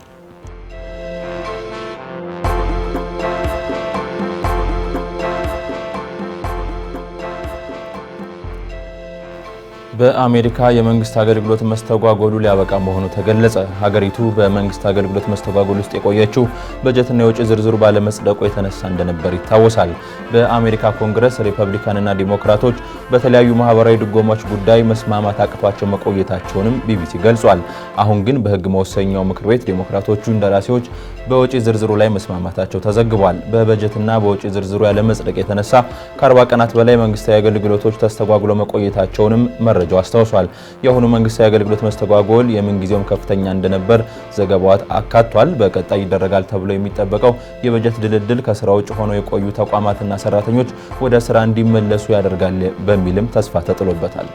በአሜሪካ የመንግስት አገልግሎት መስተጓጎሉ ሊያበቃ መሆኑ ተገለጸ። ሀገሪቱ በመንግስት አገልግሎት መስተጓጎል ውስጥ የቆየችው በጀትና የውጭ ዝርዝሩ ባለመጽደቁ የተነሳ እንደነበር ይታወሳል። በአሜሪካ ኮንግረስ ሪፐብሊካንና ዲሞክራቶች በተለያዩ ማህበራዊ ድጎማዎች ጉዳይ መስማማት አቅቷቸው መቆየታቸውንም ቢቢሲ ገልጿል። አሁን ግን በህግ መወሰኛው ምክር ቤት ዲሞክራቶቹ እንደራሴዎች በውጭ ዝርዝሩ ላይ መስማማታቸው ተዘግቧል። በበጀትና በውጭ ዝርዝሩ ያለመጽደቅ የተነሳ ከ40 ቀናት በላይ መንግስታዊ አገልግሎቶች ተስተጓጉለው መቆየታቸውንም መረጃ መረጃው አስታውሷል። የአሁኑ መንግስታዊ አገልግሎት መስተጓጎል የምንጊዜውም ከፍተኛ እንደነበር ዘገባው አካቷል። በቀጣይ ይደረጋል ተብሎ የሚጠበቀው የበጀት ድልድል ከስራ ውጭ ሆነው የቆዩ ተቋማትና ሰራተኞች ወደ ስራ እንዲመለሱ ያደርጋል በሚልም ተስፋ ተጥሎበታል።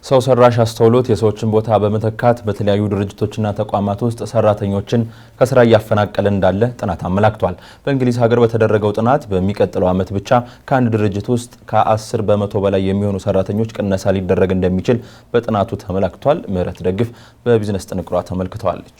ሰው ሰራሽ አስተውሎት የሰዎችን ቦታ በመተካት በተለያዩ ድርጅቶችና ተቋማት ውስጥ ሰራተኞችን ከስራ እያፈናቀለ እንዳለ ጥናት አመላክቷል። በእንግሊዝ ሀገር በተደረገው ጥናት በሚቀጥለው ዓመት ብቻ ከአንድ ድርጅት ውስጥ ከ10 በመቶ በላይ የሚሆኑ ሰራተኞች ቅነሳ ሊደረግ እንደሚችል በጥናቱ ተመላክቷል። ምህረት ደግፍ በቢዝነስ ጥንቅሯ ተመልክተዋለች።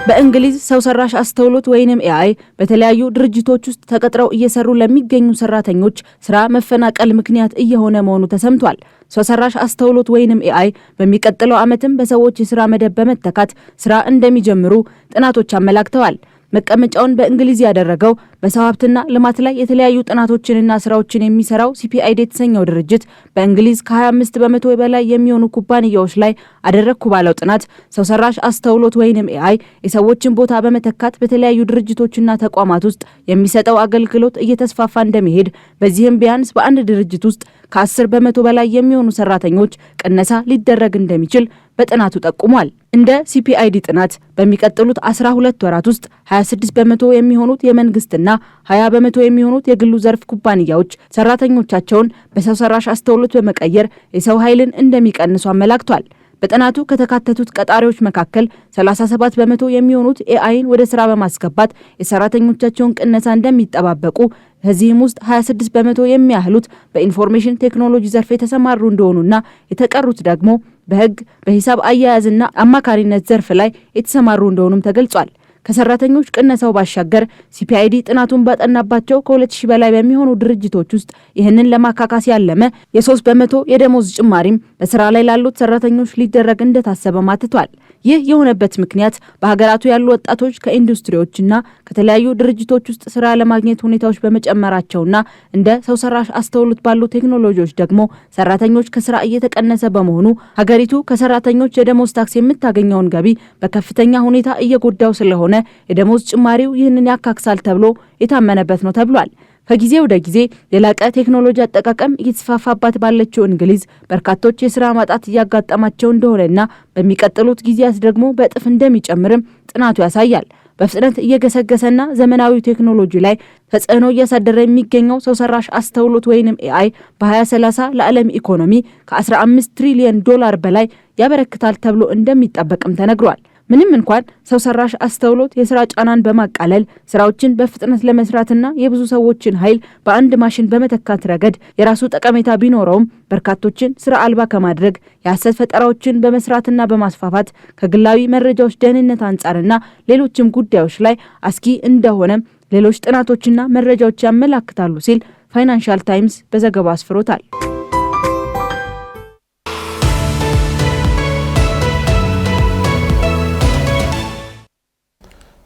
በእንግሊዝ ሰው ሰራሽ አስተውሎት ወይንም ኤአይ በተለያዩ ድርጅቶች ውስጥ ተቀጥረው እየሰሩ ለሚገኙ ሰራተኞች ስራ መፈናቀል ምክንያት እየሆነ መሆኑ ተሰምቷል። ሰው ሰራሽ አስተውሎት ወይንም ኤአይ በሚቀጥለው ዓመትም በሰዎች የስራ መደብ በመተካት ስራ እንደሚጀምሩ ጥናቶች አመላክተዋል። መቀመጫውን በእንግሊዝ ያደረገው በሰው ሀብትና ልማት ላይ የተለያዩ ጥናቶችንና ስራዎችን የሚሰራው ሲፒአይዲ የተሰኘው ድርጅት በእንግሊዝ ከ25 በመቶ በላይ የሚሆኑ ኩባንያዎች ላይ አደረግኩ ባለው ጥናት ሰው ሰራሽ አስተውሎት ወይንም ኤአይ የሰዎችን ቦታ በመተካት በተለያዩ ድርጅቶችና ተቋማት ውስጥ የሚሰጠው አገልግሎት እየተስፋፋ እንደሚሄድ፣ በዚህም ቢያንስ በአንድ ድርጅት ውስጥ ከ10 በመቶ በላይ የሚሆኑ ሰራተኞች ቅነሳ ሊደረግ እንደሚችል በጥናቱ ጠቁሟል። እንደ ሲፒአይዲ ጥናት በሚቀጥሉት 12 ወራት ውስጥ 26 በመቶ የሚሆኑት የመንግስትና 20 በመቶ የሚሆኑት የግሉ ዘርፍ ኩባንያዎች ሰራተኞቻቸውን በሰው ሰራሽ አስተውሎት በመቀየር የሰው ኃይልን እንደሚቀንሱ አመላክቷል። በጥናቱ ከተካተቱት ቀጣሪዎች መካከል 37 በመቶ የሚሆኑት ኤአይን ወደ ስራ በማስገባት የሰራተኞቻቸውን ቅነሳ እንደሚጠባበቁ፣ ከዚህም ውስጥ 26 በመቶ የሚያህሉት በኢንፎርሜሽን ቴክኖሎጂ ዘርፍ የተሰማሩ እንደሆኑና የተቀሩት ደግሞ በህግ፣ በሂሳብ አያያዝና አማካሪነት ዘርፍ ላይ የተሰማሩ እንደሆኑም ተገልጿል። ከሰራተኞች ቅነሳው ባሻገር ሲፒአይዲ ጥናቱን ባጠናባቸው ከ2000 በላይ በሚሆኑ ድርጅቶች ውስጥ ይህንን ለማካካስ ያለመ የ3 በመቶ የደሞዝ ጭማሪም በስራ ላይ ላሉት ሰራተኞች ሊደረግ እንደታሰበ ማትቷል። ይህ የሆነበት ምክንያት በሀገራቱ ያሉ ወጣቶች ከኢንዱስትሪዎችና ከተለያዩ ድርጅቶች ውስጥ ስራ ለማግኘት ሁኔታዎች በመጨመራቸውና እንደ ሰው ሰራሽ አስተውሎት ባሉ ቴክኖሎጂዎች ደግሞ ሰራተኞች ከስራ እየተቀነሰ በመሆኑ ሀገሪቱ ከሰራተኞች የደሞዝ ታክስ የምታገኘውን ገቢ በከፍተኛ ሁኔታ እየጎዳው ስለሆነ የደሞዝ ጭማሪው ይህንን ያካክሳል ተብሎ የታመነበት ነው ተብሏል። ከጊዜ ወደ ጊዜ የላቀ ቴክኖሎጂ አጠቃቀም እየተስፋፋባት ባለችው እንግሊዝ በርካቶች የስራ ማጣት እያጋጠማቸው እንደሆነና በሚቀጥሉት ጊዜያት ደግሞ በእጥፍ እንደሚጨምርም ጥናቱ ያሳያል። በፍጥነት እየገሰገሰና ዘመናዊ ቴክኖሎጂ ላይ ተጽዕኖ እያሳደረ የሚገኘው ሰው ሰራሽ አስተውሎት ወይንም ኤአይ በ2030 ለዓለም ኢኮኖሚ ከ15 ትሪሊዮን ዶላር በላይ ያበረክታል ተብሎ እንደሚጠበቅም ተነግሯል። ምንም እንኳን ሰው ሰራሽ አስተውሎት የስራ ጫናን በማቃለል ስራዎችን በፍጥነት ለመስራትና የብዙ ሰዎችን ኃይል በአንድ ማሽን በመተካት ረገድ የራሱ ጠቀሜታ ቢኖረውም በርካቶችን ስራ አልባ ከማድረግ የሐሰት ፈጠራዎችን በመስራትና በማስፋፋት ከግላዊ መረጃዎች ደህንነት አንጻርና ሌሎችም ጉዳዮች ላይ አስጊ እንደሆነ ሌሎች ጥናቶችና መረጃዎች ያመላክታሉ ሲል ፋይናንሻል ታይምስ በዘገባው አስፍሮታል።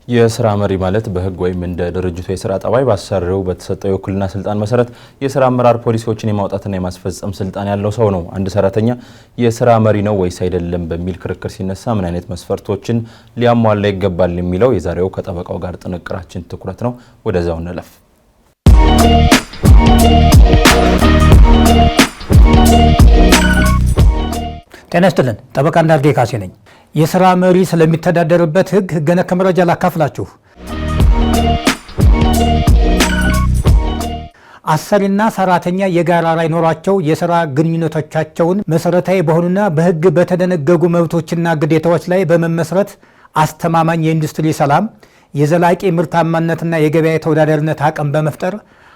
የስራ መሪ ማለት በህግ ወይም እንደ ድርጅቱ የስራ ጠባይ ባሰሪው በተሰጠው የውክልና ስልጣን መሰረት የስራ አመራር ፖሊሲዎችን የማውጣትና የማስፈጸም ስልጣን ያለው ሰው ነው። አንድ ሰራተኛ የስራ መሪ ነው ወይስ አይደለም በሚል ክርክር ሲነሳ ምን አይነት መስፈርቶችን ሊያሟላ ይገባል የሚለው የዛሬው ከጠበቃው ጋር ጥንቅራችን ትኩረት ነው። ወደዛው እንለፍ። ጤና ይስጥልን። ጠበቃ እንዳርጌ ካሴ ነኝ። የስራ መሪ ስለሚተዳደርበት ህግ ነክ መረጃ ላካፍላችሁ። አሰሪና ሰራተኛ የጋራ ላይ ኖሯቸው የስራ ግንኙነቶቻቸውን መሰረታዊ በሆኑና በህግ በተደነገጉ መብቶችና ግዴታዎች ላይ በመመስረት አስተማማኝ የኢንዱስትሪ ሰላም፣ የዘላቂ ምርታማነትና የገበያ ተወዳዳሪነት አቅም በመፍጠር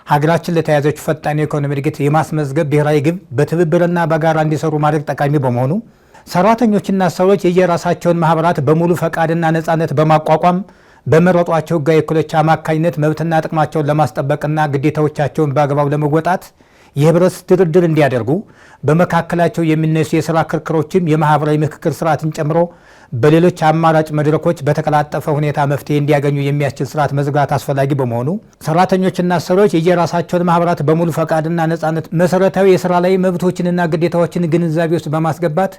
ሀገራችን ለተያዘችው ፈጣን የኢኮኖሚ እድገት የማስመዝገብ ብሔራዊ ግብ በትብብርና በጋራ እንዲሰሩ ማድረግ ጠቃሚ በመሆኑ ሰራተኞችና ሰዎች የየራሳቸውን ማህበራት በሙሉ ፈቃድና ነጻነት በማቋቋም በመረጧቸው ህጋዊ እክሎች አማካኝነት መብትና ጥቅማቸውን ለማስጠበቅና ግዴታዎቻቸውን በአግባቡ ለመወጣት የህብረት ድርድር እንዲያደርጉ በመካከላቸው የሚነሱ የስራ ክርክሮችም የማህበራዊ ምክክር ስርዓትን ጨምሮ በሌሎች አማራጭ መድረኮች በተቀላጠፈ ሁኔታ መፍትሄ እንዲያገኙ የሚያስችል ስርዓት መዝጋት አስፈላጊ በመሆኑ ሰራተኞችና አሰሪዎች የየራሳቸውን ማህበራት በሙሉ ፈቃድና ነጻነት መሰረታዊ የስራ ላይ መብቶችንና ግዴታዎችን ግንዛቤ ውስጥ በማስገባት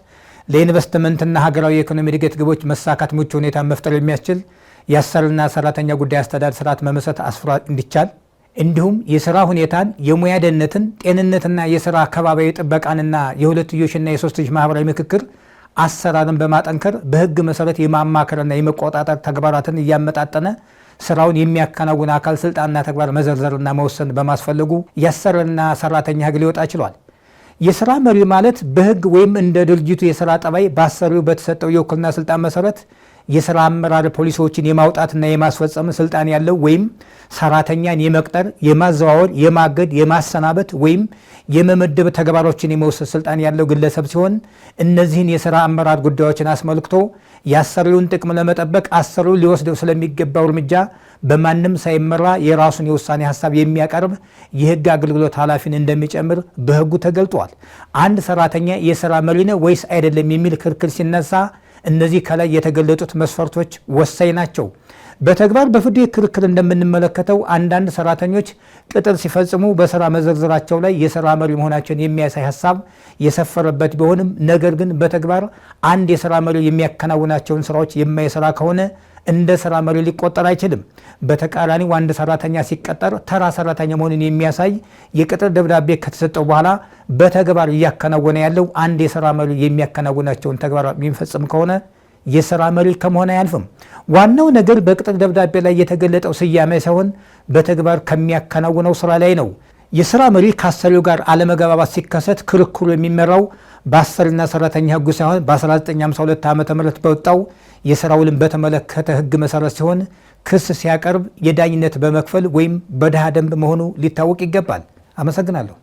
ለኢንቨስትመንትና ሀገራዊ የኢኮኖሚ እድገት ግቦች መሳካት ምቹ ሁኔታ መፍጠር የሚያስችል የአሰሪና ሰራተኛ ጉዳይ አስተዳደር ስርዓት መመስረት አስፈላጊ እንዲቻል እንዲሁም የስራ ሁኔታን፣ የሙያ ደህንነትን፣ ጤንነትና የስራ አካባቢያዊ ጥበቃንና የሁለትዮሽና የሶስትዮሽ ማህበራዊ ምክክር አሰራርን በማጠንከር በህግ መሰረት የማማከርና የመቆጣጠር ተግባራትን እያመጣጠነ ስራውን የሚያከናውን አካል ስልጣንና ተግባር መዘርዘርና መወሰን በማስፈለጉ የአሰሪና ሰራተኛ ህግ ሊወጣ ችሏል። የስራ መሪ ማለት በህግ ወይም እንደ ድርጅቱ የስራ ጠባይ በአሰሪው በተሰጠው የውክልና ስልጣን መሰረት የስራ አመራር ፖሊሲዎችን የማውጣትና የማስፈጸም ስልጣን ያለው ወይም ሰራተኛን የመቅጠር፣ የማዘዋወር፣ የማገድ፣ የማሰናበት ወይም የመመደብ ተግባሮችን የመወሰድ ስልጣን ያለው ግለሰብ ሲሆን እነዚህን የስራ አመራር ጉዳዮችን አስመልክቶ የአሰሪውን ጥቅም ለመጠበቅ አሰሪው ሊወስደው ስለሚገባው እርምጃ በማንም ሳይመራ የራሱን የውሳኔ ሀሳብ የሚያቀርብ የህግ አገልግሎት ኃላፊን እንደሚጨምር በህጉ ተገልጧል። አንድ ሰራተኛ የስራ መሪ ነው ወይስ አይደለም የሚል ክርክር ሲነሳ እነዚህ ከላይ የተገለጹት መስፈርቶች ወሳኝ ናቸው። በተግባር በፍርድ ቤት ክርክር እንደምንመለከተው አንዳንድ ሰራተኞች ቅጥር ሲፈጽሙ በስራ መዘርዘራቸው ላይ የስራ መሪ መሆናቸውን የሚያሳይ ሀሳብ የሰፈረበት ቢሆንም ነገር ግን በተግባር አንድ የስራ መሪ የሚያከናውናቸውን ስራዎች የማይሰራ ከሆነ እንደ ስራ መሪ ሊቆጠር አይችልም። በተቃራኒው አንድ ሰራተኛ ሲቀጠር ተራ ሰራተኛ መሆኑን የሚያሳይ የቅጥር ደብዳቤ ከተሰጠው በኋላ በተግባር እያከናወነ ያለው አንድ የስራ መሪ የሚያከናውናቸውን ተግባራት የሚፈጽም ከሆነ የስራ መሪ ከመሆን አያልፍም። ዋናው ነገር በቅጥር ደብዳቤ ላይ የተገለጠው ስያሜ ሳይሆን በተግባር ከሚያከናውነው ስራ ላይ ነው። የስራ መሪ ከአሰሪው ጋር አለመግባባት ሲከሰት ክርክሩ የሚመራው በአሰሪና ሰራተኛ ህጉ ሳይሆን በ1952 ዓ.ም በወጣው የስራ ውልን በተመለከተ ህግ መሰረት ሲሆን ክስ ሲያቀርብ የዳኝነት በመክፈል ወይም በድሃ ደንብ መሆኑ ሊታወቅ ይገባል። አመሰግናለሁ።